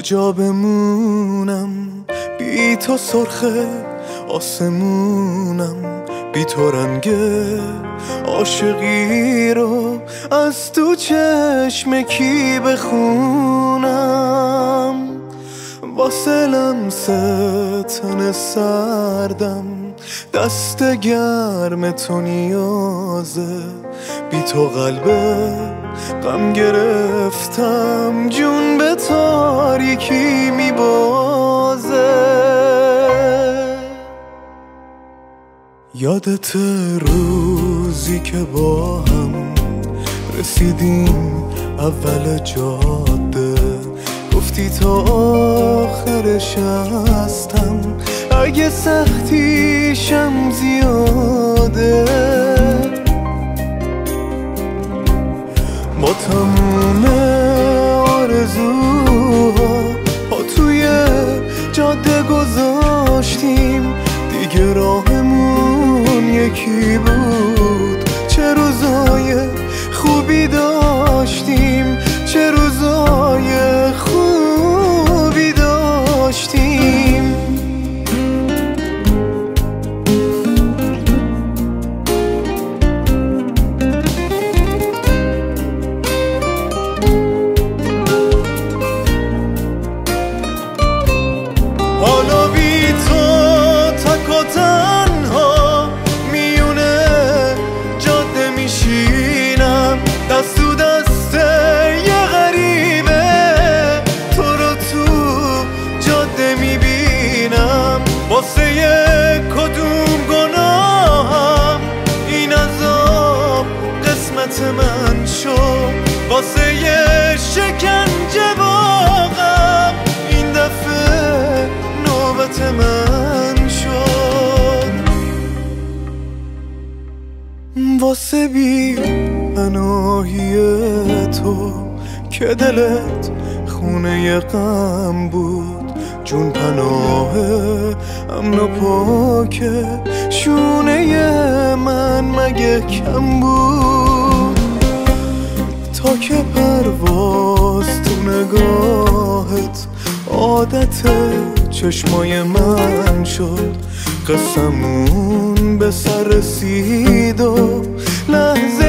کجا بمونم بی تو سرخه آسمونم، بی تو رنگ عاشقی رو از تو چشم کی بخونم. واسه لمس تن سردم دست گرم تو نیازه، بی تو قلب غم گرفتم جون به تاریکی میبازه. یادت روزی که با هم رسیدیم اول جاده، گفتی تا آخرش هستم اگه سختیشم زیاده. با تموم آرزوها پا توی جاده گذاشتیم، دیگه راهمون یکی بود. چه روزای خوبی داشتیم، چه روزای خوبی داشتیم. حالا بی تو تک و تنها میونه جاده میشینم، دست تو دست یه غریبه تو رو تو جاده میبینم. واسه کدوم گناهم این عذاب قسمت من شد، واسه شکنجه واقعا این دفعه نوبت من شد. واسه بی پناهی تو که دلت خونه غم بود، جون پناه امن و پاکه شونه من مگه کم بود. تا که پرواز تو نگاهت عادت چشمای من شد، قسمون به سر رسید و لحظه